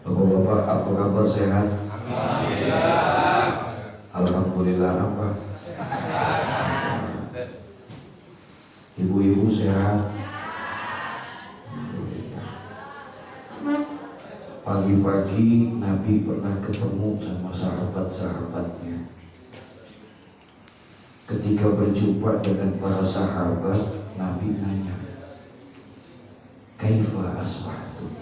Bapak-bapak, apa kabar, sehat? Alhamdulillah. Alhamdulillah apa? Ibu-ibu sehat? Pagi-pagi Nabi pernah ketemu sama sahabat-sahabatnya. Ketika berjumpa dengan para sahabat, Nabi nanya, "Kaifa asbahtum?"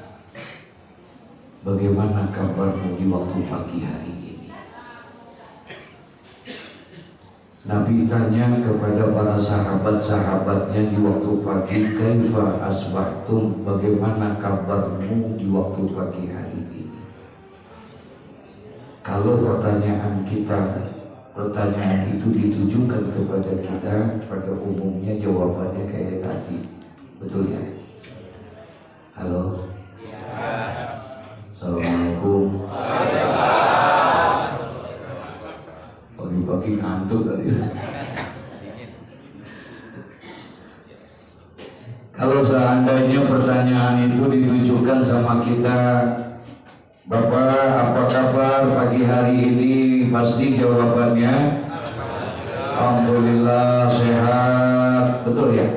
Bagaimana kabarmu di waktu pagi hari ini? Nabi tanya kepada para sahabat-sahabatnya di waktu pagi, "Kaifa asbahtum?" Bagaimana kabarmu di waktu pagi hari ini? Kalau pertanyaan itu ditujukan kepada kita, pada umumnya jawabannya kayak tadi. Betul ya? Halo? Assalamualaikum. Pagi-pagi ngantuk tadi. Kalau seandainya pertanyaan itu ditujukan sama kita, "Bapak, apa kabar pagi hari ini?" Pasti jawabannya Alhamdulillah, sehat. Betul ya?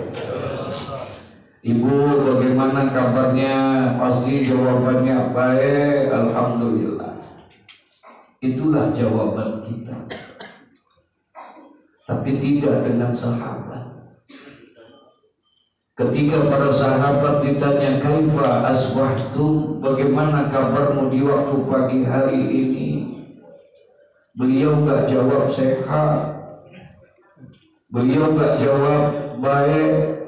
Ibu, bagaimana kabarnya? Pasti jawabannya baik, alhamdulillah. Itulah jawaban kita. Tapi tidak dengan sahabat. Ketika para sahabat ditanya, "Kaifa asbahtum?" Bagaimana kabarmu di waktu pagi hari ini? Beliau gak jawab sehat. Beliau gak jawab baik.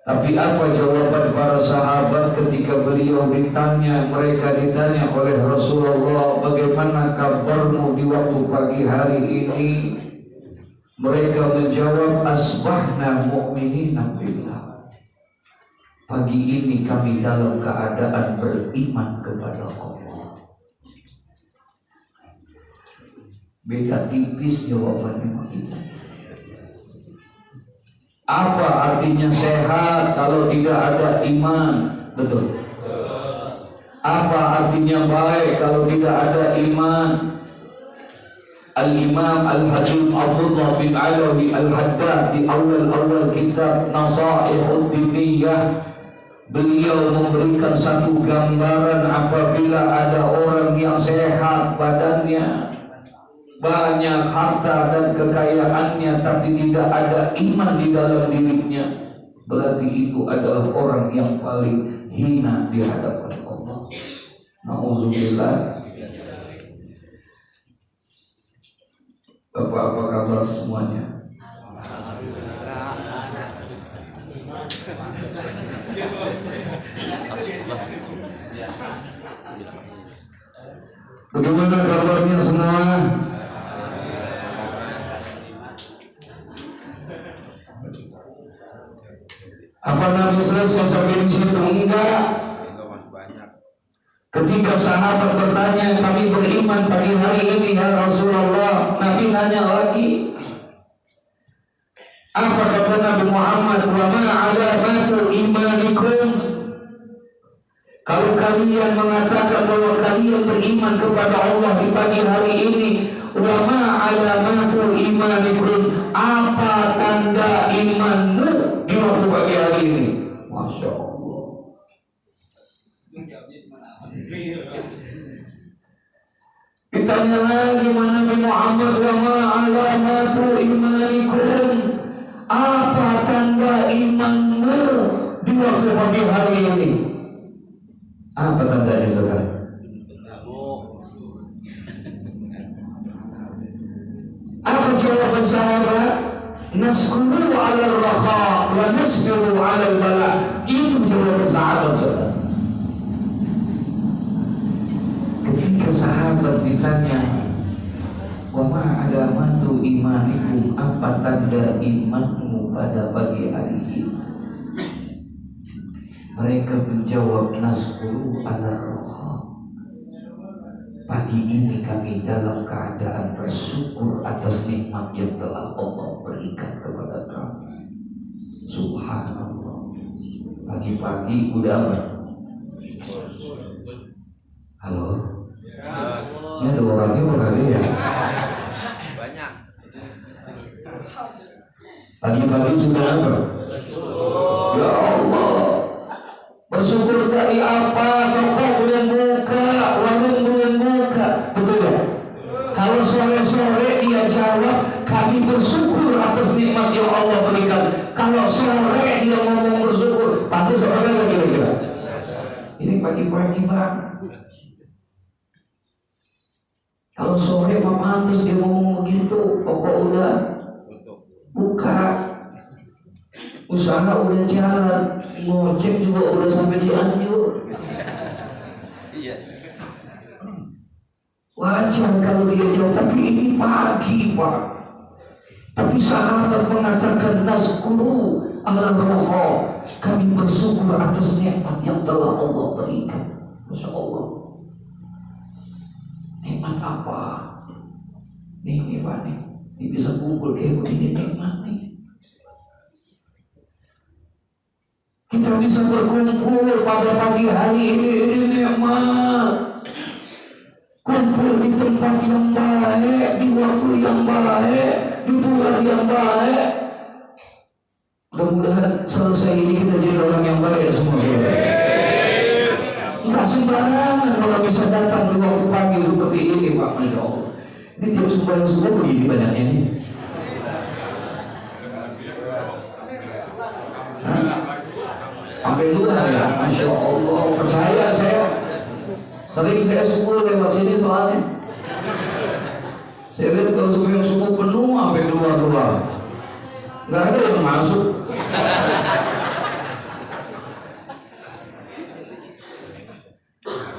Tapi apa jawaban para sahabat ketika mereka ditanya oleh Rasulullah, "Bagaimana kabarmu di waktu pagi hari ini?" Mereka menjawab, "Asbahna mu'minina billah." Pagi ini kami dalam keadaan beriman kepada Allah. Beda tipis jawabannya kita. Apa artinya sehat kalau tidak ada iman? Betul. Apa artinya baik kalau tidak ada iman? Al-Imam Al-Hakim Abdullah bin Alawi Al-Haddad di awal-awal kitab Nasaihud Diniyah, beliau memberikan satu gambaran apabila ada orang yang sehat badannya, banyak harta dan kekayaannya, tapi tidak ada iman di dalam dirinya, berarti itu adalah orang yang paling hina di hadapan Allah. Nauzubillah. Bapak, apa kabar semuanya? Bagaimana kabarnya semua? Apa Nabi selesai sampai di situ? Enggak. Ketika sahabat bertanya, "Kami beriman pagi hari ini ya Rasulullah," Nabi nanya lagi. Apa kata Nabi Muhammad? "Wa ma alamatu imanikum?" Kalau kalian mengatakan bahwa kalian beriman kepada Allah di pagi hari ini, "Wa ma alamatu imanikum?" Apa tanda imanmu di waktu pagi hari ini? Masya Allah. Ditanya lagi Nabi Muhammad, "Wa ma alamatu imanikum?" Apa tanda imanmu di waktu pagi hari ini? Apa tandanya sekarang? Apa jawaban sahabat? "Naskuru ala al-rakha wa nasbiru ala al-bala." Itu jawaban sahabat saudara. Ketika sahabat ditanya, "Wa ma alamatu imanikum?" Apa tanda imanmu pada pagi hari ini? Mereka menjawab, "Naskuru ala al-rakha." Pagi ini kami dalam keadaan bersyukur atas nikmat yang telah Allah berikan kepada kami. Subhanallah. Pagi-pagi udah apa? Halo? Ini ada orangnya berkali ya? Banyak. Pagi-pagi sudah apa? Ya Allah, bersyukur dari apa? Toko belum buka, warung belum buka, betul ya? Kalau sore-sore dia jawab, kami bersyukur atas nikmat yang Allah berikan. Kalau sore dia ngomong bersyukur, pantas orang lagi kira-kira. Ini pagi-pagi bang. Kalau sore mah pantas dia ngomong begitu. Pokok udah buka, usaha udah jalan, ngojek juga udah sampai Cianjur. Wajar kalau dia jawab, tapi ini pagi pak. Tapi sahabat mengatakan nazkuru ala roho, kami bersyukur atas nikmat yang telah Allah berikan. Masya Allah. Nikmat apa? Nih Pak nih, ini bisa kumpul kayak begini nikmat nih. Kita bisa berkumpul pada pagi hari ini nikmat. Kumpul di tempat yang baik, di waktu yang baik, di bulan yang baik. Mudah-mudahan selesai ini kita jadi orang yang baik semua. Enggak sembarangan kalau bisa datang di waktu pagi seperti ini Pak. Masya Allah. Ini tiap sembahyang semua begini banyaknya nih. Sampai luar ya, Masya Allah. Percaya saya. Sering saya subuh lewat sini soalnya. Saya lihat kalau sembahyang subuh penuh sampai keluar-keluar. Nggak ada yang masuk.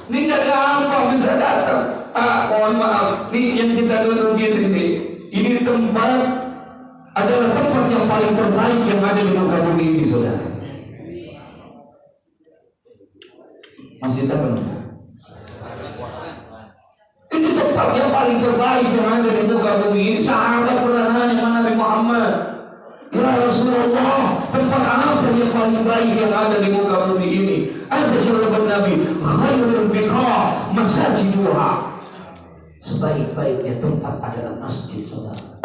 Ini nggak gampang bisa datang. Mohon maaf. Ini yang kita dudukin ini tempat adalah tempat yang paling terbaik yang ada di muka bumi ini, saudara. Masih ada penuh. Ini tempat yang paling terbaik yang ada di muka bumi ini. Sahabat pernah nanya sama Nabi Muhammad, ya Rasulullah, tempat apa yang paling baik yang ada di muka bumi ini? Ada jawaban Nabi, khairul biqa masajiduha. Sebaik-baiknya tempat adalah masjid, saudara.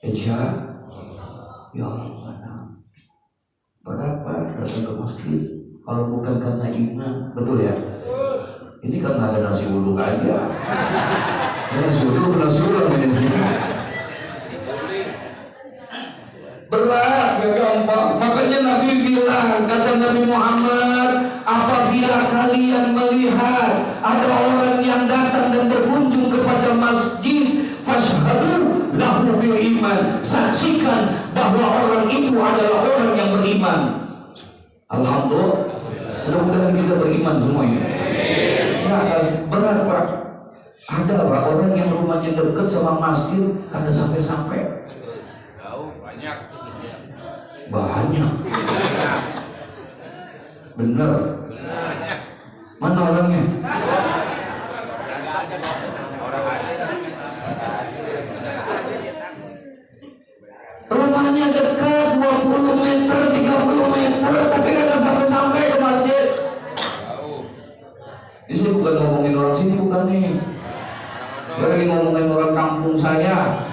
Ya Allah, berapa datang ke masjid kalau bukan karena iman, betul ya? Ini kan ada nasi uduk aja. Nasi uduk nasi uduk di sini. Berat, gak gampang. Makanya Nabi bilang, kata Nabi Muhammad, apabila kalian melihat ada orang yang datang dan berkunjung kepada masjid, fashhadu lahu bil iman, saksikan bahwa orang itu adalah orang yang beriman. Alhamdulillah. Mudah-mudahan kita beriman semua ini. Berat Pak. Ada Pak orang yang rumahnya dekat sama masjid kagak sampai-sampai. Banyak. Bener. Mana orangnya? Rumahnya dekat 20 meter, 30 meter, tapi kagak sampai-sampai ke masjid. Ini saya bukan ngomongin orang sini, bukan nih. Saya lagi ngomongin orang kampung saya.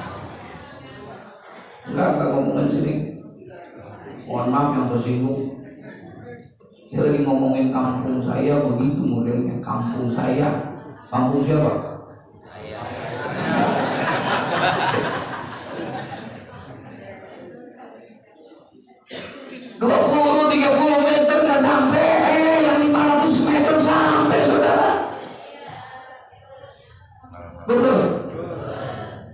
Enggak ngomongin sini. Mohon maaf yang tersinggung. Saya lagi ngomongin kampung saya begitu modelnya. Kampung saya. Kampung siapa? 20-30 meter nggak sampai, yang 500 meter sampai, saudara. Betul.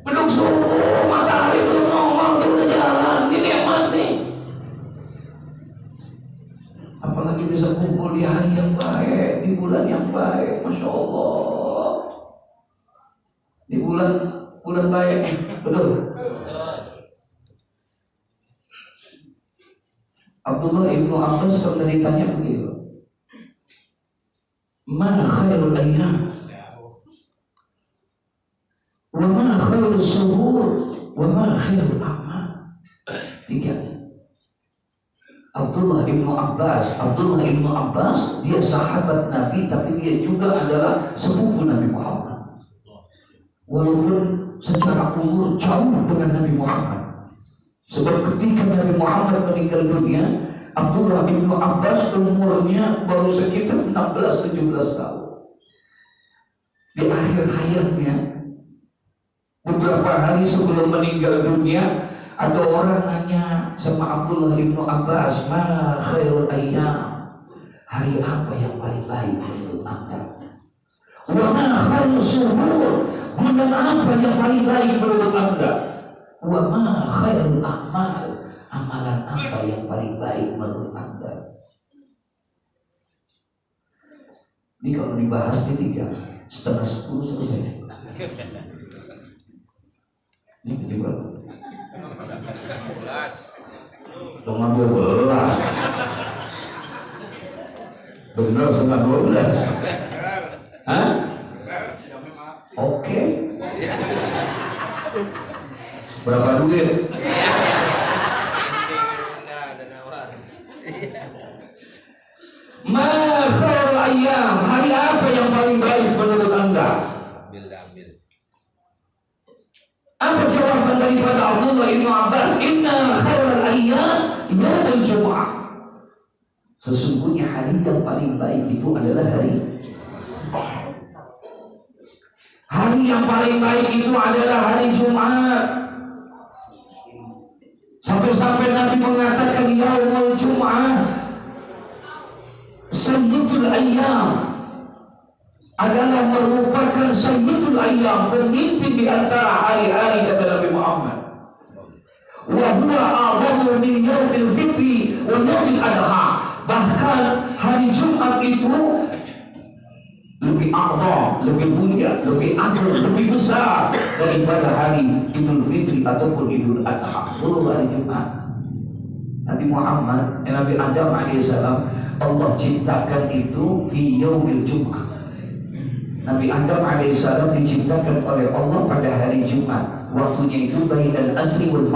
Beduk subuh, matahari belum nongol, dia udah jalan. Ini yang mati. Apalagi bisa kumpul di hari yang baik, di bulan yang baik, Masya Allah. Di bulan baik, betul. Abdullah ibnu Abbas pernah ditanya begitu, ma khairul ayyam wa ma khairul suhur wa ma khairul a'mal. Tiga. Abdullah ibnu Abbas dia sahabat Nabi, tapi dia juga adalah sepupu Nabi Muhammad. Walaupun secara umur jauh dengan Nabi Muhammad. Sebab ketika Nabi Muhammad meninggal dunia, Abdullah ibnu Abbas umurnya baru sekitar 16-17 tahun. Di akhir hayatnya, beberapa hari sebelum meninggal dunia, ada orang nanya sama Abdullah ibnu Abbas, "Ma khairul ayyam?" Hari apa yang paling baik menurut Anda? "Wa ma khairul suhur?" Bulan apa yang paling baik menurut Anda? "Wa ma khairul a'mal?" Amalan apa yang paling baik menurut Anda? Ini kalau dibahas di 3:30 selesai. Ini jam berapa? 12. Benar, 11:30. Hah? Oke. Berapa duit? Ma khairul ayyam, hari apa yang paling baik menurut Anda? Apa jawaban daripada Abdullah ibnu Abbas? Inna khairul ayyam yaumul Jum'ah. Sesungguhnya hari yang paling baik itu adalah hari yang paling baik itu adalah hari Jumat. Sampai-sampai Nabi mengatakan yaumul Jum'ah sayyidul ayyam, adalah merupakan sayyidul ayyam, pemimpin di antara hari-hari, kata Nabi Muhammad. Wa huwa a'zamu min yaumil fitri wa yaumil adha. Bahkan hari Jumat itu lebih a'zam, lebih mulia, lebih agung, lebih besar daripada hari Idul Fitri ataupun Idul Adha. Itu hari Jumat. Nabi Muhammad, Nabi Adam alaihissalam, Allah ciptakan itu fi yaumil Jum'ah. Nabi Adam alaihissalam diciptakan oleh Allah pada hari Jumat. Waktunya itu bainal asri wal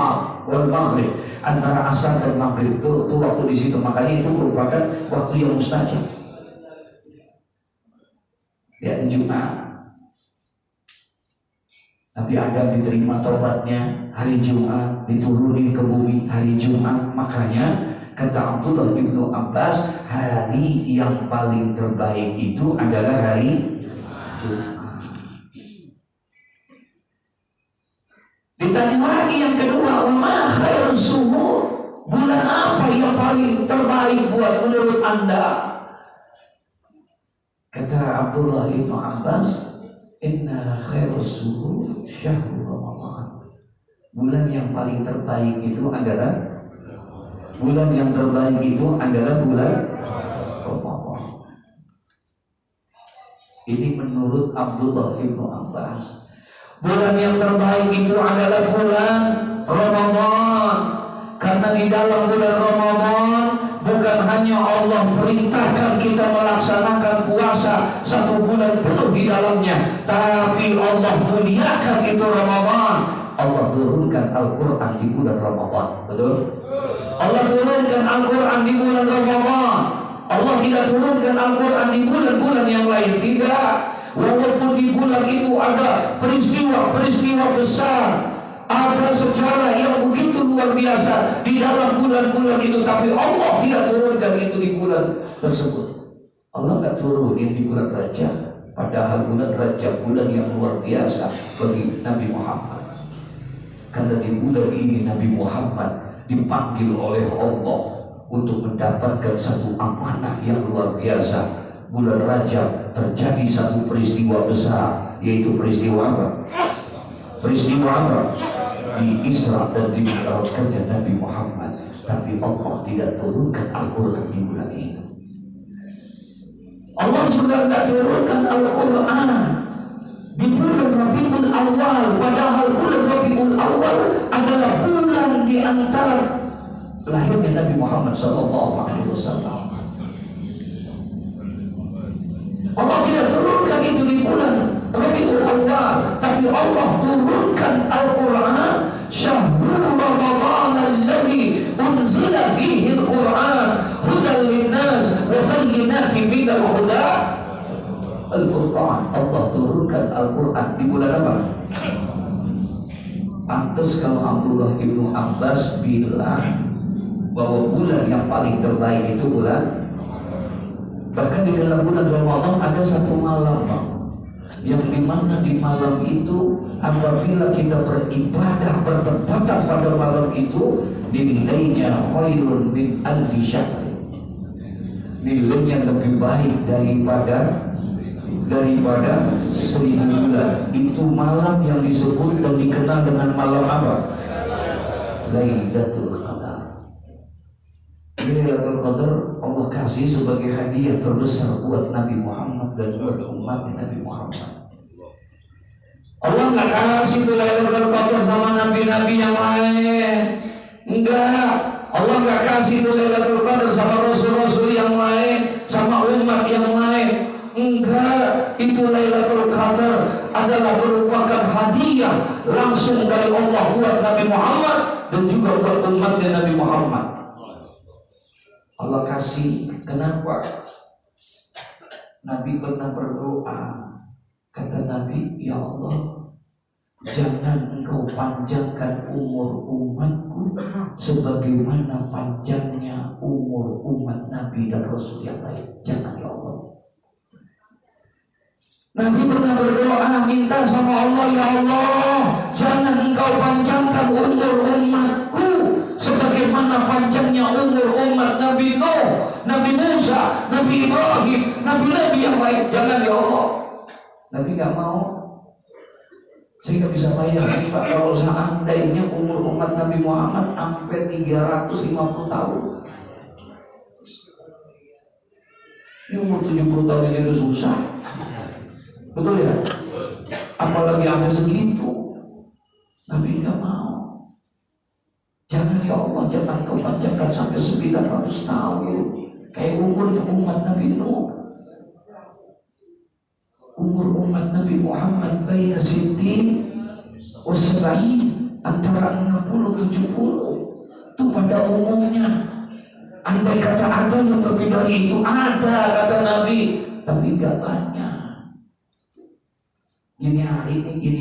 maghrib, antara asar dan maghrib itu waktu di situ. Makanya itu merupakan waktu yang mustajab. Ya, di Jumat. Nabi Adam diterima taubatnya hari Jumat, diturunin ke bumi hari Jumat. Makanya kata Abdullah ibnu Abbas, hari yang paling terbaik itu adalah hari Jumat. Ditanya lagi yang kedua, "Wa ma khairus suhur?" Bulan apa yang paling terbaik buat menurut Anda? Kata Abdullah ibnu Abbas, "Inna khairus suhur syahrul Ramadan." Bulan yang paling terbaik itu adalah bulan Ramadan. Ini menurut Abdullah ibnu Abbas. Bulan yang terbaik itu adalah bulan Ramadan. Karena di dalam bulan Ramadan bukan hanya Allah perintahkan kita melaksanakan puasa 1 bulan penuh di dalamnya, tapi Allah muliakan itu Ramadan. Allah turunkan Al-Quran di bulan Ramadan. Betul? Allah turunkan Al-Quran di bulan Ramadan. Allah tidak turunkan Al-Quran di bulan-bulan yang lain. Tidak. Walaupun di bulan itu ada peristiwa besar, ada sejarah yang begitu luar biasa di dalam bulan-bulan itu, tapi Allah tidak turunkan itu di bulan tersebut. Allah tidak turunin di bulan Rajab, padahal bulan Rajab bulan yang luar biasa bagi Nabi Muhammad. Karena di bulan ini Nabi Muhammad dipanggil oleh Allah untuk mendapatkan satu amanah yang luar biasa. Bulan Rajab terjadi satu peristiwa besar, yaitu peristiwa apa? Di Isra dan di Mi'rajnya Nabi Muhammad. Tapi Allah tidak turunkan Al-Quran di bulan itu. Allah juga tidak turunkan Al-Quran di bulan Rabiul Awal, padahal bulan Rabiul Awal adalah bulan di antara lahirnya Nabi Muhammad SAW. Allah tidak turunkan itu di bulan Rabiul Awal, tapi Allah turunkan Al-Quran, syahrul Ramadan alladzi unzila fihi Al-Quran. minal huda al-furqan. Allah turunkan Al-Quran di bulan apa? Pantes kalau Abdullah ibnu Abbas bilang bahwa bulan yang paling terbaik itu bulan, bahkan di dalam bulan Ramadan ada satu malam yang dimana di malam itu apabila kita beribadah bertepatan pada malam itu, nilainya khairun min alfi syahr, nilainya lebih baik daripada 1000 bulan. Itu malam yang disebut dan dikenal dengan malam apa? Lailatul Qadar. Lailatul Qadar Allah kasih sebagai hadiah terbesar buat Nabi Muhammad dan buat umat Nabi Muhammad. Allah nggak kasih tuh Lailatul Qadar sama nabi-nabi yang lain. Enggak. Allah nggak kasih tuh Lailatul Qadar sama rasul-rasul yang lain, sama umat yang lain. Enggak, itu Lailatul Qadar adalah merupakan hadiah langsung dari Allah buat Nabi Muhammad dan juga buat umatnya Nabi Muhammad. Allah kasih, kenapa? Nabi pernah berdoa, kata Nabi, ya Allah, jangan engkau panjangkan umur umatku sebagaimana panjangnya umur umat Nabi dan Rasul yang lain. Jangan ya Allah. Nabi pernah berdoa, minta sama Allah, ya Allah, jangan engkau panjangkan umur umatku sebagaimana panjangnya umur umat Nabi Nuh, Nabi Musa, Nabi Ibrahim, Nabi-Nabi yang lain. Jangan ya Allah. Nabi gak mau. Saya gak bisa bayangin Pak, kalau seandainya umur umat Nabi Muhammad sampai 350 tahun. Ini umur 70 tahun ini udah susah. Betul ya? Apalagi sampai segitu. Nabi nggak mau. Jangan ya Allah, jangan kau panjangkan sampai 900 tahun kayak umurnya umat Nabi Nuh. Umur umat Nabi Muhammad baina sittin wa sab'in, antara 60-70. Itu pada umumnya. Andai kata ada yang lebih dari itu, ada kata Nabi, tapi nggak banyak. Gini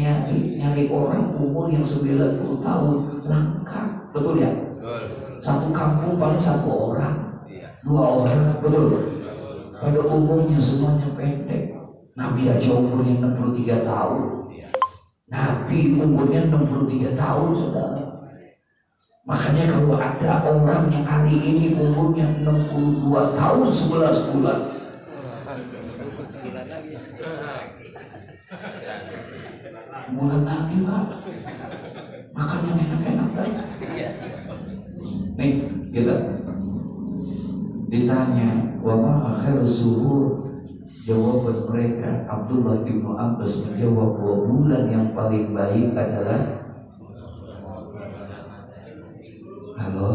hari nyari orang umur yang 90 tahun langka, betul ya? Satu kampung paling 1 orang, 2 orang, betul. Pada umumnya semuanya pendek. Nabi aja umurnya 63 tahun. Nabi umurnya 63 tahun, saudara. Makanya kalau ada orang yang hari ini umurnya 62 tahun 11 bulan, bulan lagi Pak, makan yang enak-enak. Nih kita ditanya wa ma akhir zuhur, jawaban mereka Abdullah bin Abbas menjawab bahwa bulan yang paling baik adalah, halo,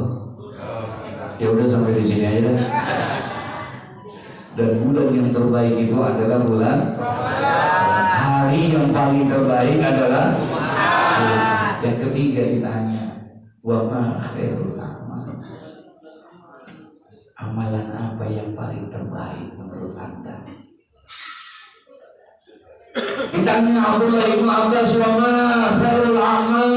ya udah sampai di sini aja dah. Dan bulan yang terbaik itu adalah bulan, hari yang paling terbaik adalah yang ketiga ditanya wa ma khairul amal, amalan apa yang paling terbaik menurut Anda? Ditanya Abdullah bin Abbas wa ma khairul amal,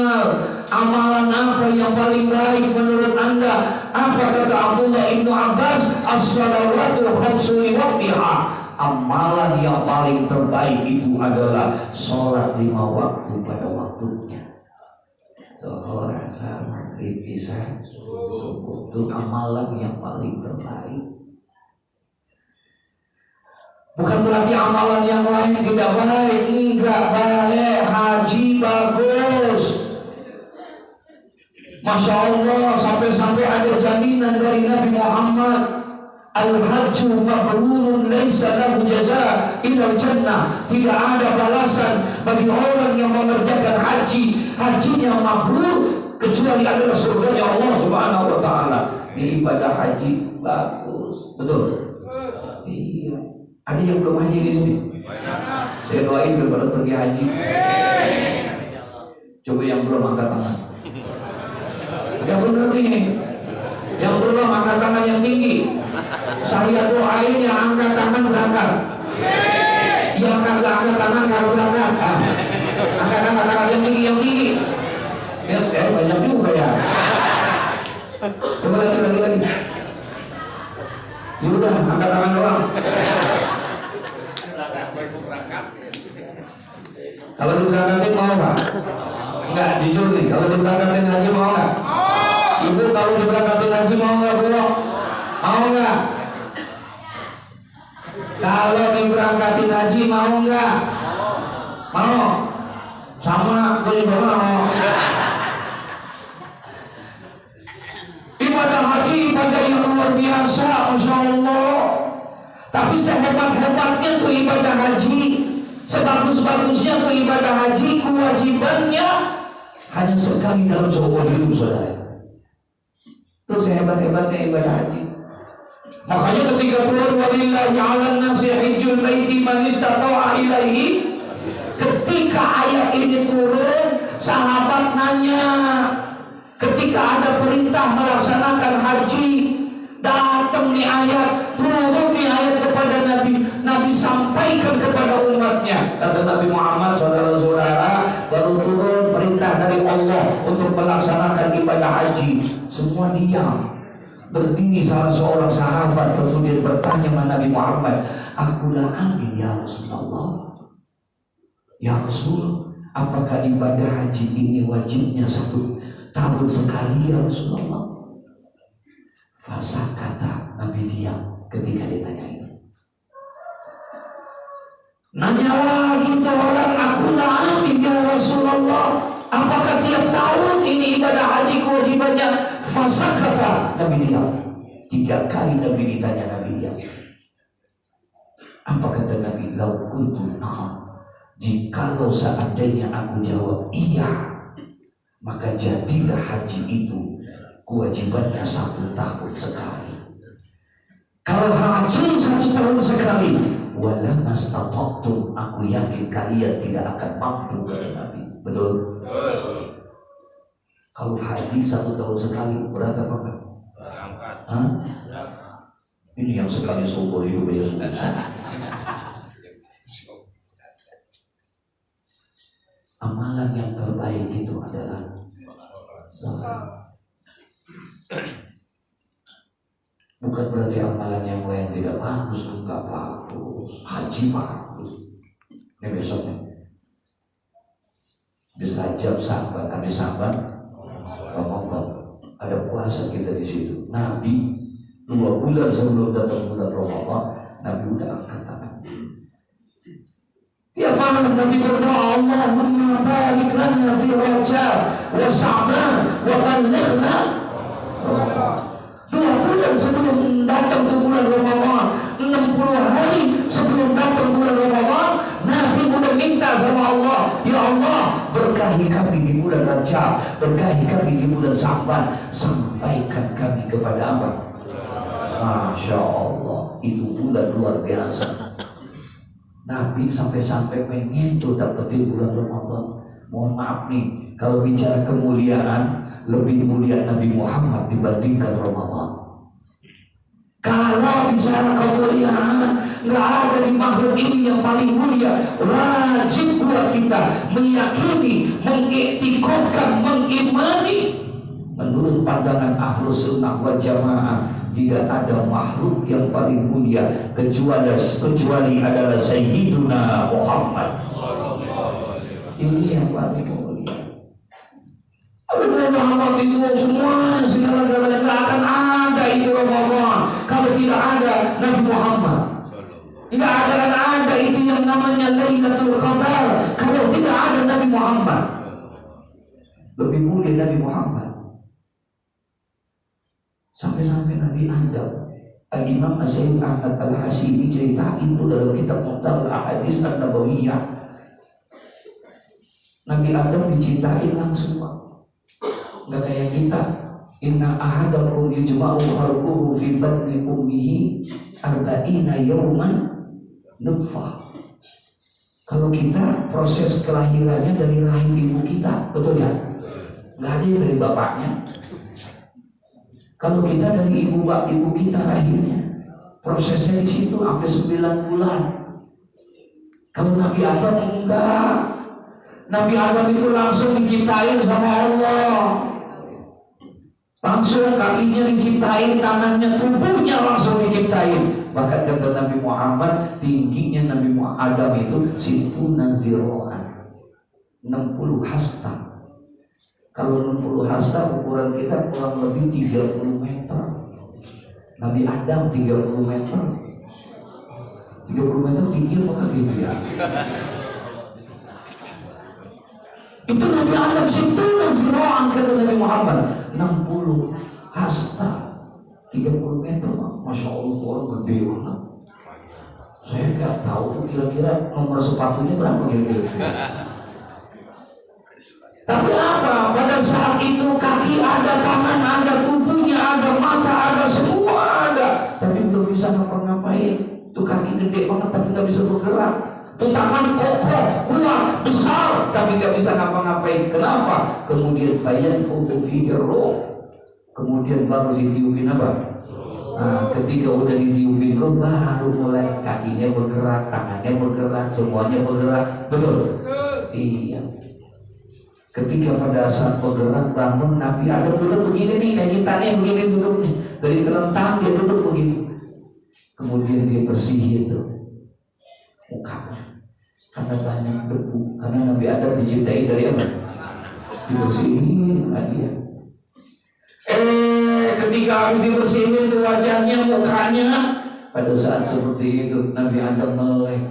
amalan apa yang paling baik menurut Anda? Apa kata Abdullah bin Abbas? As-salawatul khamsu li waqtiha, amalan yang paling terbaik itu adalah sholat 5 waktu pada waktunya. Zuhur, asar, maghrib, isya, subuh. Itu amalan yang paling terbaik. Bukan berarti amalan yang lain tidak baik. Enggak, baik. Haji bagus, Masya Allah, sampai-sampai ada jaminan dari Nabi Muhammad, al-hajju mabrurun laisa lahu jaza illa jannah. Tidak ada balasan bagi orang yang mengerjakan haji, hajinya mabrur, kecuali adalah surganya Allah Subhanahu wa taala. Ini ibadah haji bagus, betul? Iya. Ada yang belum haji di sini? Saya doain daripada pergi haji. Coba yang belum angkat tangan. Yang benar nih, yang belum angkat tangan yang tinggi. Saya doain yang angkat tangan Yang kagak angkat tangan kalau berangkat. Angkat tangan yang tinggi. Ya, banyak juga ya. Coba lagi. Ya udah, angkat tangan doang. Kalau diberangkatin mau nggak? Enggak, jujur nih. Kalau diberangkatin haji mau nggak? Ibu kalau diberangkatin haji mau nggak, Bu? Mau nggak? Kalau diberangkatin haji mau nggak? Mau. Sama, gue juga mau. Ibadah haji ibadah yang luar biasa, Masya Allah. Tapi sehebat-hebatnya tuh ibadah haji, sebagus-bagusnya tuh ibadah haji, kewajibannya hanya sekali dalam seumur hidup, saudara. Itu sehebat-hebatnya ibadah haji. Makanya ketika turun walillahi 'alan nasi hajjul baiti man istata'a ilaihi, ketika ayat ini turun, sahabat nanya, ketika ada perintah melaksanakan haji, datang nih ayat, turun nih ayat kepada Nabi sampaikan kepada umatnya. Kata Nabi Muhammad, saudara-saudara, baru turun perintah dari Allah untuk melaksanakan ibadah haji. Semua diam. Berdiri salah seorang sahabat kemudian bertanya kepada Nabi Muhammad, "Akulah amin ya Rasulullah." Ya Rasul, apakah ibadah haji ini wajibnya 1 tahun sekali ya Rasulullah? Fasa kata Nabi diam ketika ditanya itu. Nanya lagi tuh orang, "Akulah amin ya Rasulullah, apakah tiap tahun ini ibadah haji kewajibannya?" Fasa kata Nabi diam. 3 kali Nabi ditanya, Nabi diam. Apa kata Nabi? "Lau kuntu na'am." Jikalau seandainya aku jawab iya, maka jadilah haji itu kewajibannya 1 tahun sekali. Kalau haji 1 tahun sekali, wala mastata'tum, aku yakin kalian tidak akan mampu, kata Nabi. Betul? Kalau haji 1 tahun sekali, berat apa enggak? Hah? Ini yang sekali seumur hidup ya susah. Amalan yang terbaik itu adalah bukan berarti amalan yang lain tidak bagus, enggak bagus. Haji bagus. Ini besoknya habis Rajab, Saban, habis Saban Ramadan, ada puasa kita di situ. Nabi 2 bulan sebelum datang bulan Ramadan, Nabi udah angkat tangan. Tiap malam Nabi berdoa, "Allahumma barik lana fi Rajab wa Sa'ban wa ballighna Ramadan." 2 bulan sebelum datang ke bulan Ramadan, 60 hari sebelum datang bulan Ramadan, Nabi udah minta sama Allah, "Ya Allah, berkahi kami di bulan Rajab, berkahi kami di bulan Sa'ban, sampaikan kami kepada apa?" Masya Allah, itu bulan luar biasa. Nabi sampai-sampai pengen tuh dapetin bulan Ramadan. Mohon maaf nih, kalau bicara kemuliaan, lebih mulia Nabi Muhammad dibandingkan Ramadan. Kalau bicara kemuliaan, nggak ada di makhluk ini yang paling mulia. Wajib buat kita meyakini, mengiktikadkan, mengimani. Menurut pandangan Ahlus Sunnah wal Jamaah, tidak ada makhluk yang paling mulia kecuali adalah Sayyiduna Muhammad. Ini yang paling mulia. Muhammad itu semuanya, segala-galanya, tidak akan ada itu Ramadan kalau tidak ada Nabi Muhammad. Tidak akan ada itu yang namanya Lailatul Qadar kalau tidak ada Nabi Muhammad. Lebih mulia Nabi Muhammad. Sampai-sampai Nabi Adam, Al-Imam As-Sayyid Ahmad Al-Hashimi ceritain itu dalam kitab Muhtar Al-Ahadis An-Nabawiyah. Nabi Adam diceritain langsung, nggak kayak kita. Inna ahadakum yujma'u khalquhu fi batni ummihi 40 yawman nutfah. Kalau kita proses kelahirannya dari rahim ibu kita, betul ya? Nggak ada yang dari bapaknya. Kalau kita dari ibu kita rahimnya, prosesnya di situ sampai 9 bulan. Kalau Nabi Adam enggak. Nabi Adam itu langsung diciptain sama Allah. Langsung kakinya diciptain, tangannya, tubuhnya langsung diciptain. Bahkan kata Nabi Muhammad, tingginya Nabi Adam itu situna ziroan, 60 hasta. Kalau 60 hasta ukuran kita kurang lebih 30 meter. Nabi Adam 30 meter. 30 meter tinggi apakah gitu ya? Itu Nabi Adam situna ziroan kata Nabi Muhammad, 60 hasta, 30 meter. Masya Allah, orang gede banget. Saya nggak tahu tuh kira-kira nomor sepatunya berapa kira-kira. Tapi apa? Pada saat itu kaki ada, tangan ada, tubuhnya ada, mata ada, semua ada. Tapi belum bisa ngapa-ngapain. Tuh kaki gede banget tapi nggak bisa bergerak. Tuh tangan kokoh, kuat, besar, tapi nggak bisa ngapa-ngapain. Kenapa? Kemudian fayanfukhu fihi ruh. Kemudian baru ditiupin apa? Nah, ketika udah ditiupin ruh, baru mulai kakinya bergerak, tangannya bergerak, semuanya bergerak. Betul? Iya. Ketika pada saat bergerak bangun, Nabi Adam duduk begini nih, kayak kita nih begini duduk nih, dari telentang dia duduk begini. Kemudian dia bersihin tuh mukanya, karena banyak debu. Karena Nabi Adam diciptain dari apa? Dibersihin dia. Ketika habis dibersihin tuh wajahnya, mukanya, pada saat seperti itu Nabi Adam melek.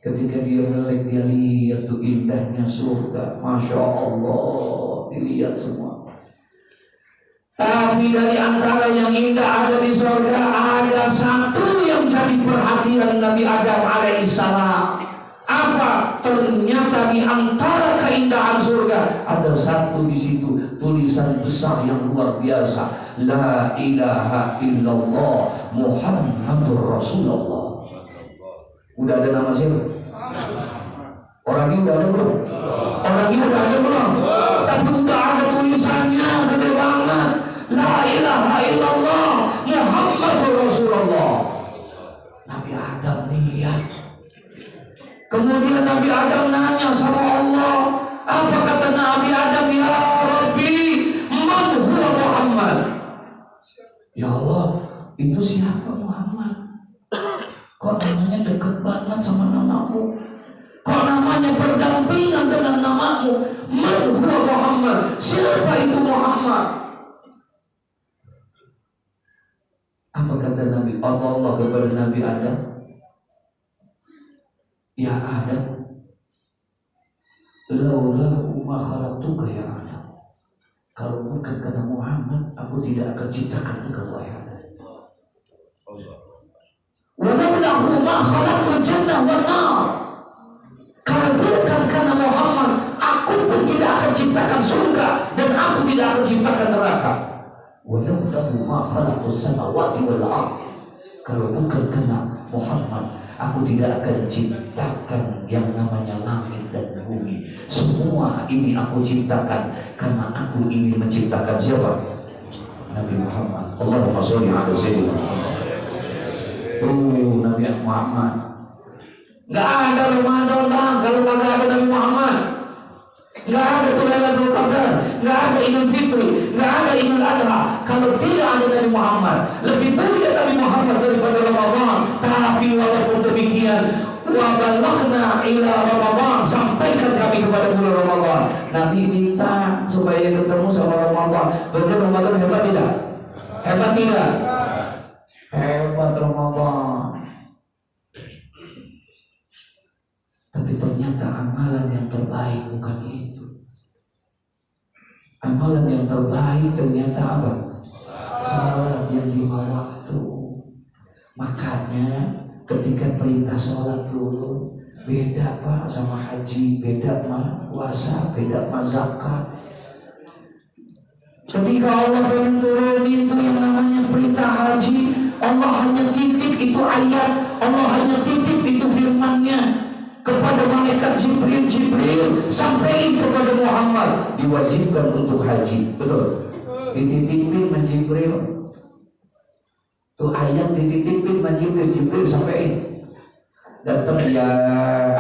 Ketika dia melek, dia lihat tuh indahnya surga. Masya Allah, dilihat semua. Tapi dari antara yang indah ada di surga, ada satu yang jadi perhatian Nabi Adam alaihissalam. Apa? Ternyata di antara keindahan surga ada satu di situ tulisan besar yang luar biasa, La ilaha illallah Muhammadur Rasulullah. Udah ada nama siapa? Orangnya udah ada belum? Orangnya udah ada belum? Tapi udah ada tulisannya gede banget, La ilaha illallah Muhammadur Rasulullah. Nabi Adam lihat. Kemudian Nabi Adam nanya sama Allah. Apa kata Nabi Adam? Ya Rabbi, man huwa Muhammad? Ya Allah, itu siapa Muhammad? Kok namanya dekat banget sama namamu? Kok namanya berdampingan dengan namamu? Man huwa Muhammad? Siapa itu Muhammad? Apa kata Nabi Allah kepada Nabi Adam? Ya Adam, laula ma khalaqtuka ya Adam. Kalau bukan karena Muhammad, aku tidak akan ciptakan engkau wahai Adam. Wa laula ma khalaqtul jannah wan nar. Kalau bukan karena Muhammad, aku pun tidak akan ciptakan surga dan aku tidak akan ciptakan neraka. Wa laula ma khalaqtus samawati wal ard. Kalau bukan karena Muhammad, aku tidak akan ciptakan yang namanya langit dan bumi. Semua ini aku ciptakan karena aku ingin menciptakan siapa? Nabi Muhammad. Allahumma sholli ala sayyidina Muhammad. Nabi Muhammad. Nggak ada Ramadan bang kalau nggak ada Nabi Muhammad. Nggak ada Lailatul Qadar, nggak ada Idul Fitri, nggak ada Idul Adha kalau tidak ada Nabi Muhammad. Lebih mulia Nabi Muhammad daripada Ramadan. Tapi walaupun demikian, wa balaghna ila Ramadan, sampaikan kami kepada bulan Ramadan. Nabi minta supaya ketemu sama Ramadan. Berarti Ramadan hebat tidak? Hebat tidak? Hebat Ramadan. Tapi ternyata amalan yang terbaik bukan itu. Amalan yang terbaik ternyata apa? Salat yang 5 waktu. Makanya ketika perintah sholat turun, beda Pak sama haji, beda sama puasa, beda sama zakat. Ketika Allah pengen turun itu yang namanya perintah haji, Allah hanya titip itu ayat, Allah hanya titip itu firman-Nya kepada malaikat Jibril sampaikan kepada Muhammad, diwajibkan untuk haji. Betul? Dititipin sama Jibril. Tuh ayat dititipin sama Jibril, Jibril sampaikan. Datang ya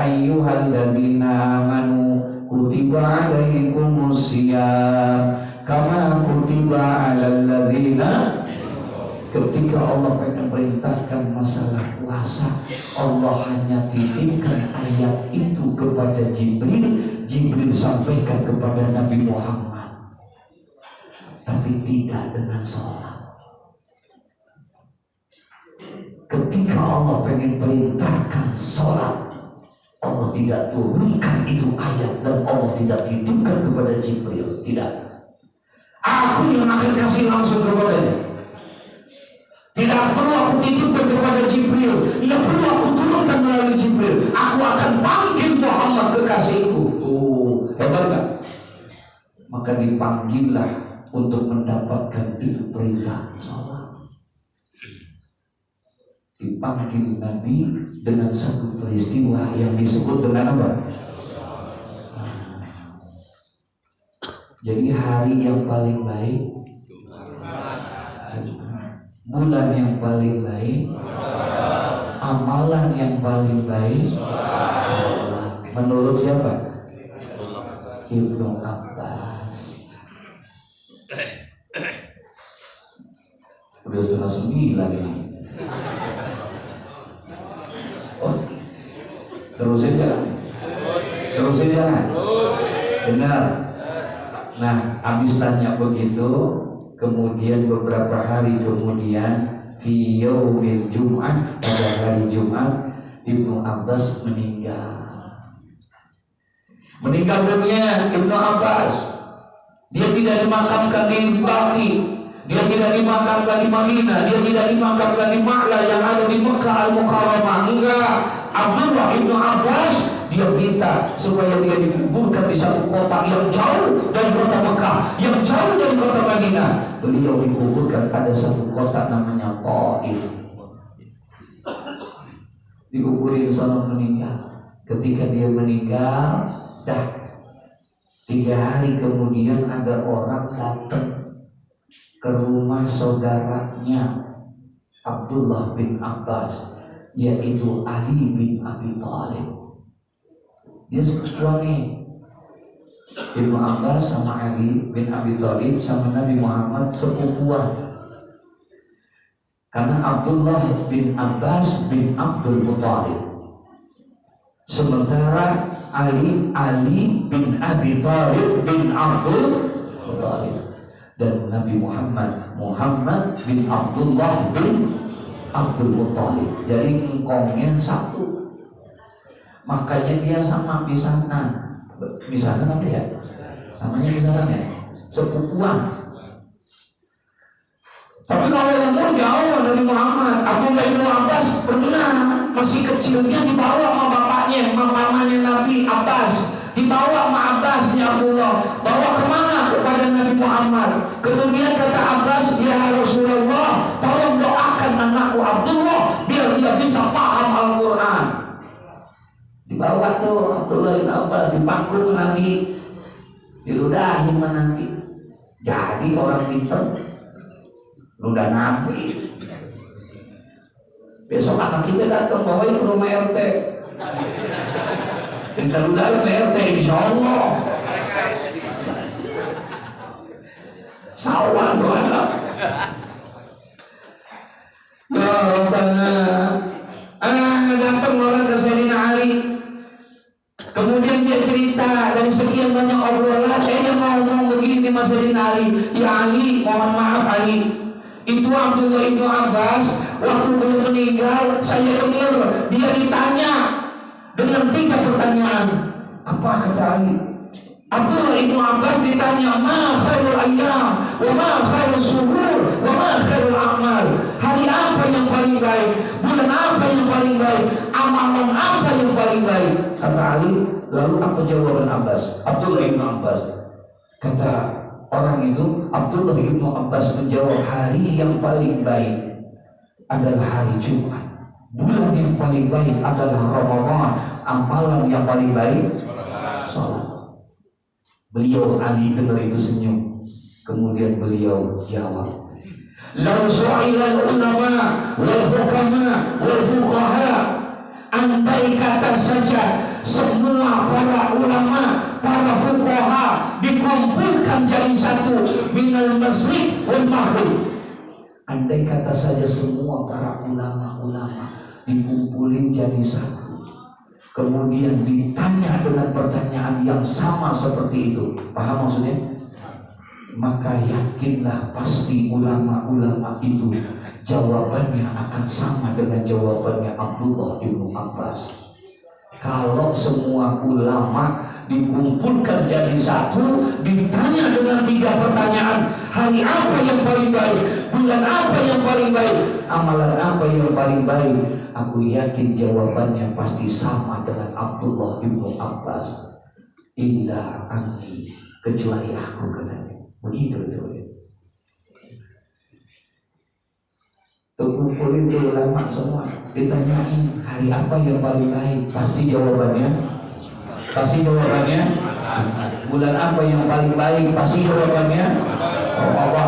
ayyuhalladzina amanu kutiba alaikumus syiyam kama kutiba alal ladzina. Ketika Allah pengen perintahkan masalah puasa, Allah hanya titipkan ayat itu kepada Jibril. Jibril sampaikan kepada Nabi Muhammad, tapi tidak dengan sholat. Ketika Allah pengen perintahkan sholat, Allah tidak turunkan itu ayat dan Allah tidak titipkan kepada Jibril. Tidak. Aku yang akan kasih langsung kepadanya. Tidak perlu aku titipkan kepada Jibril, tidak perlu aku turunkan melalui Jibril. Aku akan panggil Muhammad kekasihku. Hebat kan? Maka dipanggillah untuk mendapatkan itu perintah sholat. Dipanggil Nabi dengan satu peristiwa yang disebut dengan apa? Jadi hari yang paling baik, bulan yang paling baik, amalan yang paling baik, sholat. Menurut siapa? Ibnu Abbas. Udah 8:30 ini. Oh, terusin jalan. Terusin jalan. Benar. Nah, habis tanya begitu, kemudian beberapa hari kemudian fi yaumil Jum'ah, pada hari Jumat, Ibnu Abbas meninggal. Meninggal dunia Ibnu Abbas. Dia tidak dimakamkan di Baqi, dia tidak dimakamkan di Madinah, dia tidak dimakamkan di Ma'la yang ada di Mekah Al-Mukarramah. Enggak. Abdullah Ibnu Abbas dia minta supaya dia dikuburkan di satu kota yang jauh dari kota Mekah, yang jauh dari kota Madinah. Beliau dikuburkan pada satu kota namanya Taif. Dikuburin sana, meninggal. Ketika dia meninggal, dah 3 hari kemudian ada orang datang ke rumah saudaranya Abdullah bin Abbas, yaitu Ali bin Abi Thalib. Dia sepupuan nih. Ibnu Abbas sama Ali bin Abi Thalib sama Nabi Muhammad sepupuan. Karena Abdullah bin Abbas bin Abdul Muthalib. Sementara Ali bin Abi Thalib bin Abdul Muthalib. Dan Nabi Muhammad bin Abdullah bin Abdul Muthalib. Jadi engkongnya satu. Makanya dia sama pisanan. Pisanan apa ya? Samanya pisanan ya? Sepupuan. Tapi kalau yang mau jauh dari Muhammad, Abdullah bin Abbas pernah masih kecilnya dibawa sama bapaknya, mamanya Nabi Abbas, dibawa sama Abbasnya Abdullah, bawa kemana? Kepada Nabi Muhammad. Kemudian kata Abbas, ya Rasulullah, tolong doakan anakku Abdullah biar dia bisa paham Al-Quran. Dibawa tuh Abdullah bin Abbas, dipangku Nabi, diludahi sama Nabi. Jadi orang pinter ludah Nabi. Besok anak kita datang bawain ke rumah RT. Kita ludahin ke RT, insya Allah. Sawal tuh anak. Ya Rabbana. Datang orang ke Sayyidina Ali. Kemudian dia cerita dari sekian banyak obrolan, dia mau ngomong begini sama Sayyidina Ali. Ya Ali, mohon maaf Ali, itu Abdullah bin Abbas waktu beliau meninggal, saya dengar dia ditanya dengan 3 pertanyaan. Apa kata Ali? Abdullah bin Abbas ditanya, ma khairul ayyam wa ma khairul suhur wa ma khairul a'mal. Hari apa yang paling baik? Bulan apa yang paling baik? Amalan apa yang paling baik? Kata Ali. Lalu apa jawaban Abbas? Abdullah bin Abbas. Kata orang itu, Abdullah bin Abbas menjawab, hari yang paling baik adalah hari Jumat. Bulan yang paling baik adalah Ramadan. Amalan yang paling baik salat. Beliau Ali dengar itu senyum. Kemudian beliau jawab, law su'ila al-ulama wal hukama wal fuqaha an andai kata saja semua para ulama, para fuqaha dikumpulkan jadi satu minal masyriq wal maghrib. Andai kata saja semua para ulama-ulama dikumpulin jadi satu, kemudian ditanya dengan pertanyaan yang sama seperti itu, paham maksudnya? Maka yakinlah pasti ulama-ulama itu jawabannya akan sama dengan jawabannya Abdullah bin Abbas. Kalau semua ulama dikumpulkan jadi satu, ditanya dengan 3 pertanyaan, hari apa yang paling baik, bulan apa yang paling baik, amalan apa yang paling baik, aku yakin jawabannya pasti sama dengan Abdullah bin Abbas. Illa anni, kecuali aku, katanya. Begitu betul. Kumpulin tuh ulama semua, ditanyain hari apa yang paling baik, pasti jawabannya bulan apa yang paling baik, pasti jawabannya apa,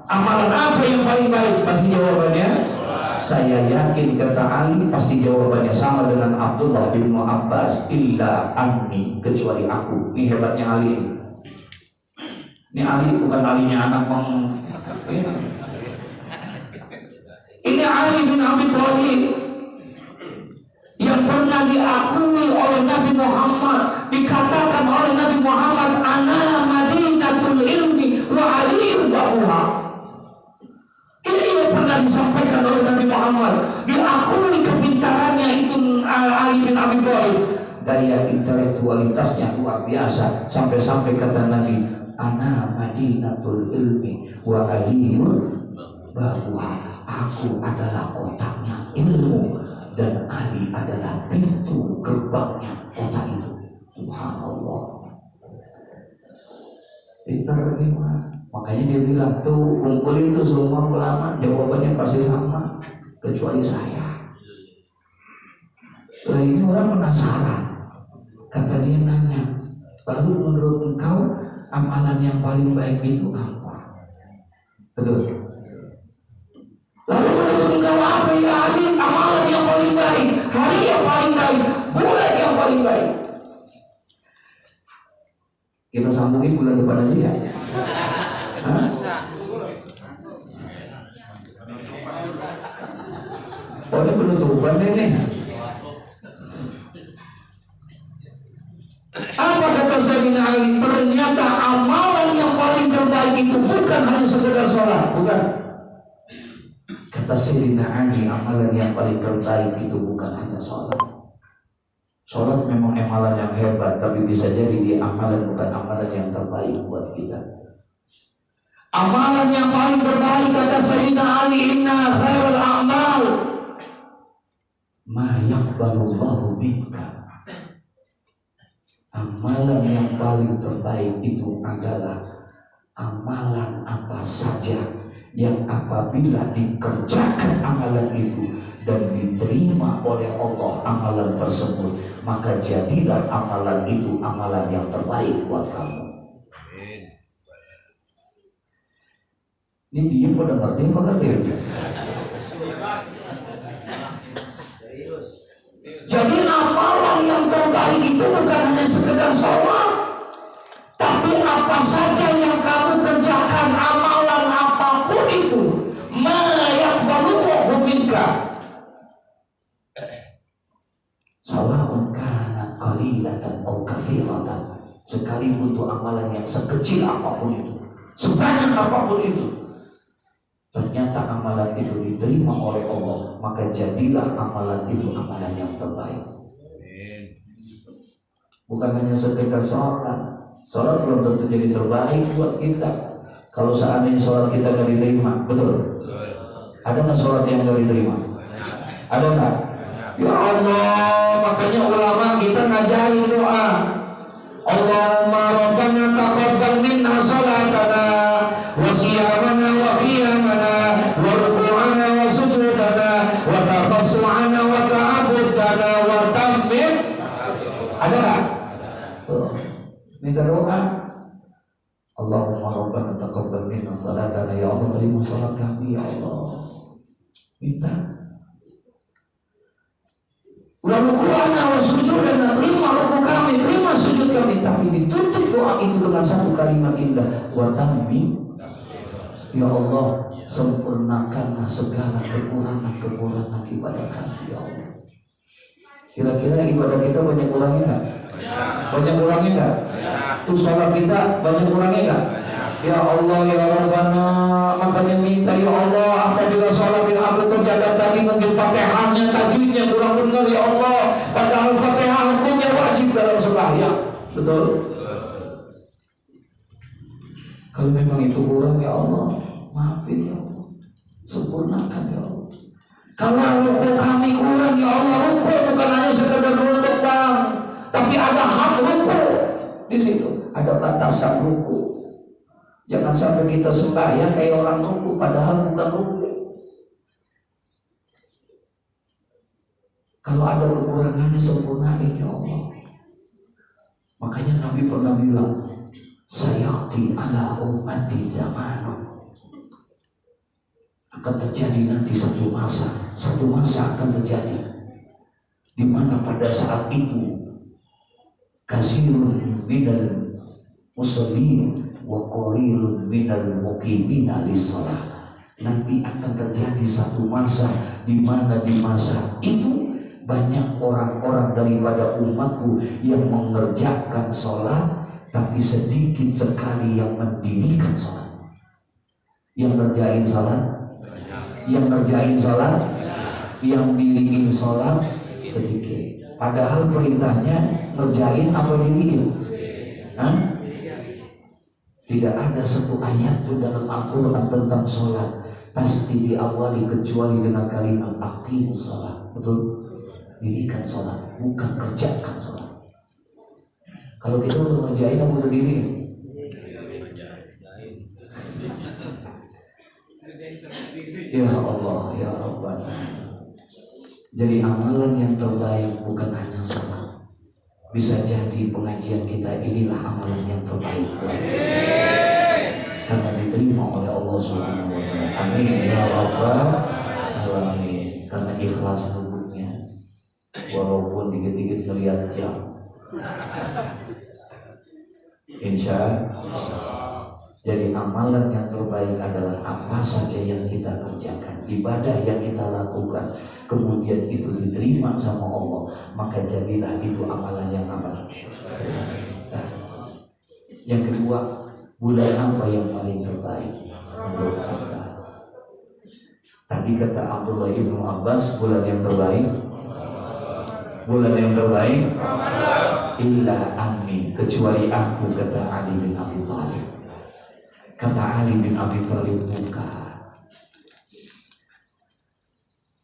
amalan apa yang paling baik, pasti jawabannya. Saya yakin, kata Ali, pasti jawabannya sama dengan Abdullah bin Abbas. Illa anni, kecuali aku. Ini hebatnya Ali. Ini Ali bukan alinya anak Ini Ali bin Abi Thalib yang pernah diakui oleh Nabi Muhammad, dikatakan oleh Nabi Muhammad, ana madinatul ilmi wa aliyun babuha. Ini yang pernah disampaikan oleh Nabi Muhammad, diakui kepintarannya itu Ali bin Abi Thalib, daya intelektualitasnya luar biasa, sampai-sampai kata Nabi, ana madinatul ilmi wa aliyun babuha. Aku adalah kotaknya ilmu dan Ali adalah pintu gerbangnya kota itu. Subhanallah. Pintar gimana? Makanya dia bilang tuh, kumpulin tuh semua ulama, jawabannya pasti sama kecuali saya. Lah ini orang penasaran. Kata dia nanya, lalu menurut engkau amalan yang paling baik itu apa? Betul. Lalu menurut engkau apa ya Ali, amalan yang paling baik, hari yang paling baik, bulan yang paling baik? Kita sambungin bulan depan aja ya. Hah? Oh, ini penutupan nih. Apa kata Sayyidina Ali? Ternyata amalan yang paling terbaik itu bukan hanya sekedar sholat, bukan. Kata Sayyidina Ali, amalan yang paling terbaik itu bukan hanya sholat. Sholat memang amalan yang hebat, tapi bisa jadi dia amalan bukan amalan yang terbaik buat kita. Amalan yang paling terbaik, kata Sayyidina Ali, inna khairul a'mal ma yaqbalullahu minka. Amalan yang paling terbaik itu adalah amalan apa saja yang apabila dikerjakan amalan itu dan diterima oleh Allah amalan tersebut, maka jadilah amalan itu amalan yang terbaik buat kamu. Ini dia pada ngerti apa kan dia? Jadi amalan yang terbaik itu bukan hanya sekedar sholat, tapi apa saja yang kamu kerjakan, amalan apapun itu, ma yaqbalullahu minka, sawa'un kana qalilatan aw katsiratan, sekalipun itu amalan yang sekecil apapun itu, sebanyak apapun itu, ternyata amalan itu diterima oleh Allah, maka jadilah amalan itu amalan yang terbaik. Bukan hanya sekedar sholat. Sholat belum tentu jadi terbaik buat kita. Kalau seandainya sholat kita gak diterima, betul? Ada nggak sholat yang gak diterima? Ada nggak? Ya Allah, makanya ulama kita ngajarin doa. Allahumma rabbana taqabbal minna salatana wa siyamana wa qiyamana wa ruku'ana wa sujudana wa takhassu'ana wa ta'abudana wa tammim. Ada nggak? Minta doa. Allahumma rabbana taqabbal minna salatana, ya Allah terima salat kami ya Allah. Minta. Udah ruku'ana wa sujudana, terima ruku kami, terima sujud kami. Tapi ditutup doa itu dengan satu kalimat indah, wa tammi, ya Allah, sempurnakanlah segala kekurangan ibadah kami, ya Allah. Kira-kira ibadah kita banyak kurangnya nggak? Banyak kurangnya nggak? Tuh sholat kita banyak kurangnya nggak? Ya Allah ya Rabbana, makanya minta ya Allah, apabila sholat yang aku kerjakan tadi mungkin Fatihahnya, tajwidnya kurang benar ya Allah, padahal Fatihah hukumnya wajib dalam sembahyang. Betul? Kalau memang itu kurang ya Allah, maafin ya Allah, sempurnakan ya Allah. Kalau ruku kami kurang ya Allah, ruku bukan hanya sekedar runduk bang, tapi ada hak ruku di situ, ada batasan ruku. Jangan sampai kita sembahyang kayak orang ruku, padahal bukan ruku. Kalau ada kekurangannya sempurnain ya Allah. Makanya Nabi pernah bilang, sayati ala ummati zamanu, akan terjadi nanti satu masa akan terjadi di mana pada saat itu kasirun minal muslimin wa qalilun minal muqimina lis-shalah. Nanti akan terjadi satu masa di mana di masa itu banyak orang-orang daripada umatku yang mengerjakan sholat, tapi sedikit sekali yang mendirikan sholat. Yang ngerjain sholat, yang diriin sholat sedikit. Padahal perintahnya ngerjain apa diriin? Hah? Tidak ada satu ayat pun dalam Al-Quran tentang sholat pasti diawali kecuali dengan kalimat aqimus sholat. Betul? Dirikan sholat, bukan kerjakan sholat. Kalau kita udah ngerjain apa udah diri? Ya Allah, ya Rabbana. Jadi amalan yang terbaik bukan hanya sholat. Bisa jadi pengajian kita inilah amalan yang terbaik karena diterima oleh Allah Subhanahu wa taala. Amin ya rabbal alamin. Karena ikhlas nurutnya, walaupun dikit-dikit ngeliat jam. Insya Allah. Jadi amalan yang terbaik adalah apa saja yang kita kerjakan, ibadah yang kita lakukan, kemudian itu diterima sama Allah, maka jadilah itu amalan yang apa? Nah, yang kedua, bulan apa yang paling terbaik menurut kita? Tadi kata Abdullah ibnu Abbas, bulan yang terbaik illa anni, kecuali aku, kata Ali bin Abi Thalib. Kata Ali bin Abi Thalib,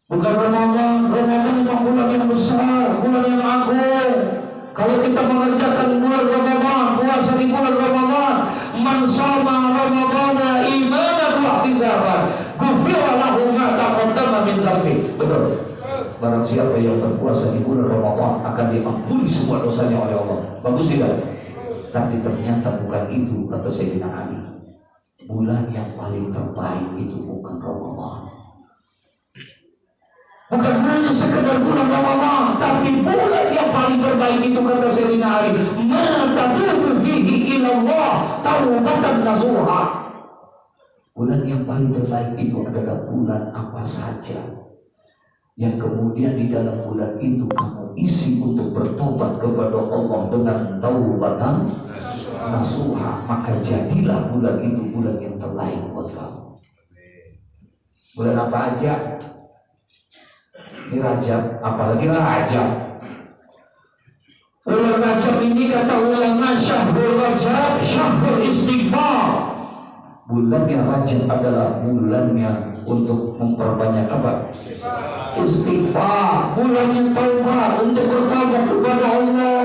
bukan Ramadan. Ramadan memang bulan yang besar, bulan yang agung. Kalau kita mengerjakan bulan Ramadan, puasa di bulan Ramadan, man shoma Ramadana imanan wa ihtisaban, ghufira lahu ma taqaddama min dzambi. Betul. Barang siapa yang berpuasa di bulan Ramadan akan diampuni semua dosanya oleh Allah. Bagus tidak? Tapi ternyata bukan itu, kata Sayyidina Ali. Bulan yang paling terbaik itu bukan Ramadan. Bukan hanya sekedar bulan Ramadan, tapi bulan yang paling terbaik itu, kata Sayyidina Ali, ma tatubu fihi ila Allah taubatan nasuha. Bulan yang paling terbaik itu adalah bulan apa saja yang kemudian di dalam bulan itu kamu isi untuk bertobat kepada Allah dengan taubatan nasuha, maka jadilah bulan itu bulan yang terbaik buat kamu. Bulan apa aja? Ini Rajab, apalagi Rajab. Bulan Rajab ini kata ulama syahrul Rajab, syahrul istighfar. Bulannya Rajab adalah bulannya untuk memperbanyak apa? Istighfar. Bulannya taubat, untuk bertaubat kepada Allah.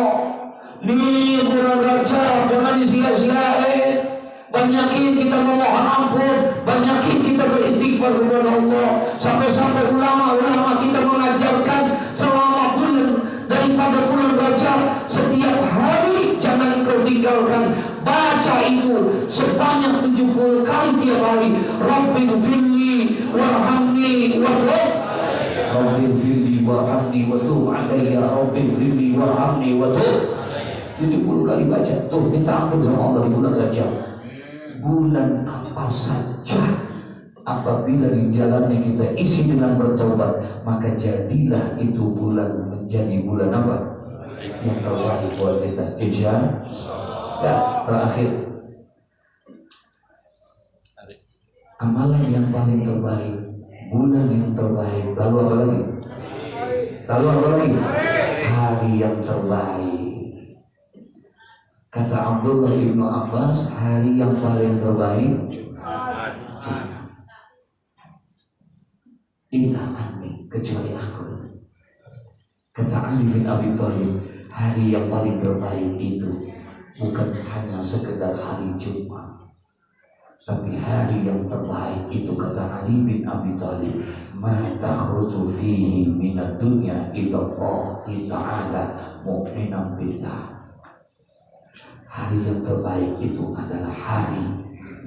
Nih bulan Rajab, jangan disia-siain. Banyakin kita memohon ampun, banyakin kita beristighfar kepada Allah. Sampai-sampai ulama-ulama kita mengajarkan selama bulan daripada bulan Rajab, setiap hari jangan kau tinggalkan, baca itu sebanyak 70 kali tiap hari. Rabbighfirli warhamni wa tub. Rabbighfirli warhamni wa tub alayya rabbi firli warhamni wa tub. 70 kali baca. Tuh minta ampun sama Allah di bulan Rajab. Bulan apa saja apabila di jalannya kita isi dengan bertobat, maka jadilah itu bulan menjadi bulan apa? Yang terbaik buat kita. Insyaallah. Ya, terakhir. Amalan yang paling terbaik, bulan yang terbaik, lalu apa lagi? Lalu apa lagi? Hari yang terbaik. Kata Abdullah ibnu Abbas, hari yang paling terbaik Jumat. Illa anni, kecuali aku. Kata Ali bin Abi Thalib, hari yang paling terbaik itu bukan hanya sekedar hari Jumat, tapi hari yang terbaik itu, kata Ali bin Abi Thalib, ma takhruju fihi minad dunya illa Allah ta'ala mu'minan billah. Hari yang terbaik itu adalah hari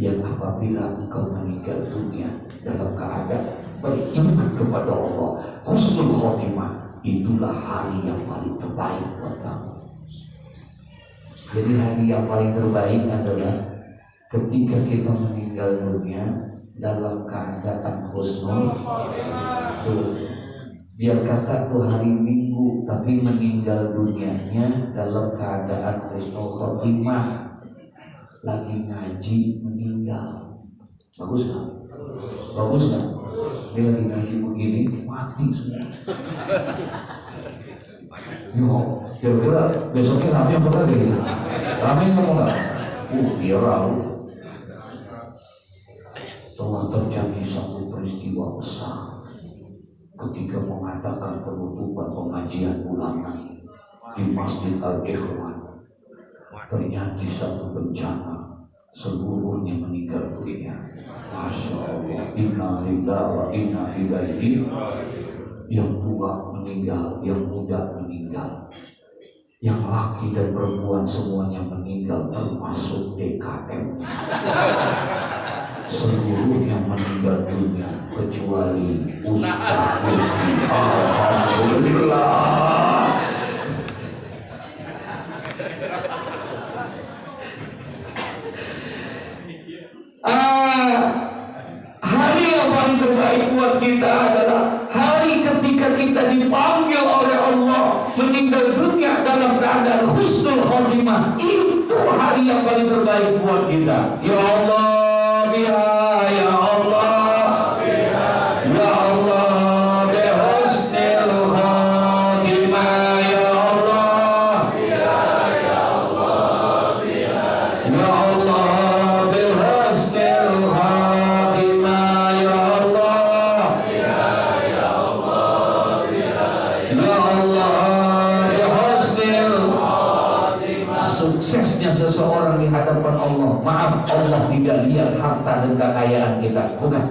yang apabila engkau meninggal dunia dalam keadaan beriman kepada Allah, husnul khotimah, itulah hari yang paling terbaik buat kamu. Jadi hari yang paling terbaik adalah ketika kita meninggal dunia dalam keadaan husnul khotimah. Biar kata tuh hari Minggu, tapi meninggal dunianya dalam keadaan husnul khotimah. Lagi ngaji meninggal, bagus nggak? Bagus nggak? Dia lagi ngaji begini mati semua. Yo, kira-kira besoknya rame apa lagi? Rame apa enggak? Viral. Telah terjadi satu peristiwa besar ketika mengadakan penutupan pengajian bulanan di Masjid Al-Ikhwan. Terjadi satu bencana, seluruhnya meninggal dunia. Masya Allah, inna lillahi wa inna ilaihi. Yang tua meninggal, yang muda meninggal, yang laki dan perempuan semuanya meninggal, termasuk DKM. Seluruhnya meninggal dunia kecuali Ustaz Lutfi. Alhamdulillah. Hari yang paling terbaik buat kita adalah hari ketika kita dipanggil oleh Allah meninggal dunia dalam keadaan husnul khotimah. Itu hari yang paling terbaik buat kita. Ya Allah, ya Allah, ya Allah, bihusnil khotimah. Ya Allah, ya Allah, ya Allah, bihusnil khotimah. Ya Allah, ya Allah, bihusnil khotimah. Suksesnya seseorang di hadapan Allah, maaf, Allah tidak lihat harta dan kekayaan kita, bukan.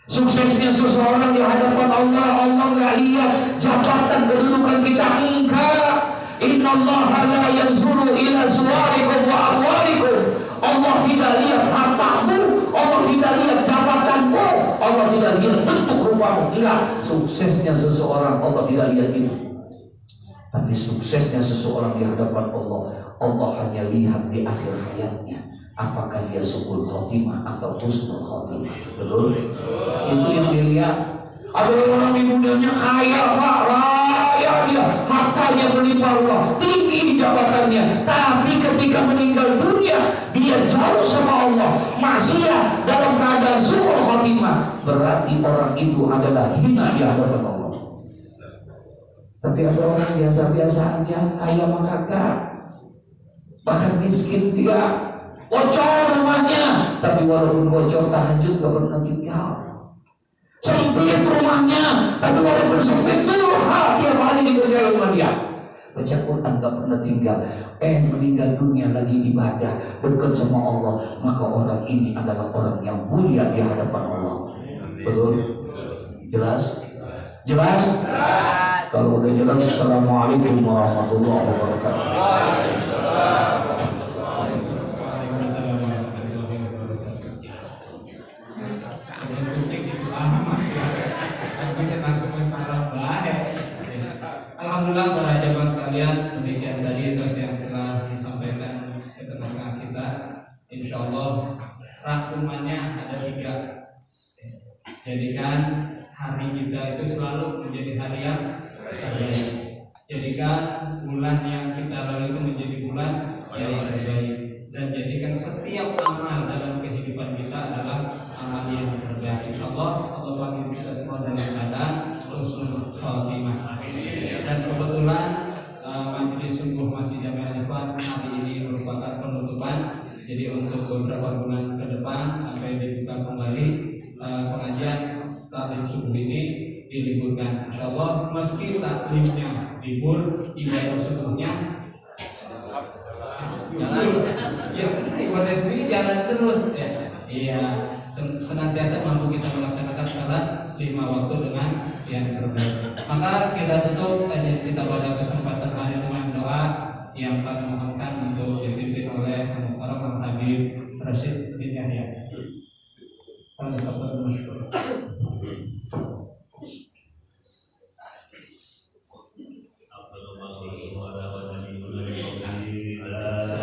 Suksesnya seseorang di hadapan Allah, Allah nggak lihat jabatan kedudukan kita, enggak. Innallaha la yanzuru ila suwarikum wa amwalikum. Allah tidak lihat hartamu, Allah tidak lihat jabatanmu, Allah tidak lihat bentuk rupamu, enggak. Suksesnya seseorang Allah tidak lihat itu. Tapi suksesnya seseorang di hadapan Allah, Allah hanya lihat di akhir hayatnya, apakah dia su'ul khotimah atau husnul khotimah. Betul? Itu yang dilihat. Ada orang di dunianya kaya, Pak, raya dia, hartanya berlimpah ruah, tinggi jabatannya, tapi ketika meninggal dunia dia jauh sama Allah, maksiat dalam keadaan su'ul khotimah, berarti orang itu adalah hina di hadapan Allah. Tapi ada orang biasa-biasa aja, kaya mah kagak, bahkan miskin dia, bocor rumahnya, tapi walaupun bocor tahajud gak pernah tinggal. Sempit rumahnya, tapi walaupun sempit duha tiap hari dikerjain sama dia. Baca Quran gak pernah tinggal. Meninggal dunia lagi ibadah, dekat sama Allah, maka orang ini adalah orang yang mulia di hadapan Allah. Betul? Jelas? Jelas? Kalau udah jelas, assalamualaikum warahmatullahi wabarakatuh. Alhamdulillah para jamaah sekalian, demikian tadi terus yang telah disampaikan ke tengah-tengah kita. Insya Allah rangkumannya ada 3. Jadikan hari kita itu selalu menjadi hari yang terbaik. Jadikan bulan yang kita lalui itu menjadi bulan yang terbaik. Dan jadikan setiap amal dalam kehidupan kita adalah amal yang terbaik. Insya Allah panggil kita semua dalam keadaan husnul khatimah. Dan kebetulan majelis sungguh Masjid Jami Al-Ifan hari ini merupakan penutupan. Jadi untuk beberapa bulan ke depan sampai dibuka kembali pengajian taklim subuh ini diliburkan. Insya Allah meski taklimnya libur, ibadah subuhnya jalan. Ya, ibadah subuhnya jalan terus ya. Iya, senantiasa mampu kita melaksanakan salat 5 waktu dengan yang terbaik. Maka kita tutup dan kita pada kesempatan hari dengan doa yang kami mohonkan untuk dipimpin oleh Muhtaram Habib Rashid bin Yahya. Alhamdulillah.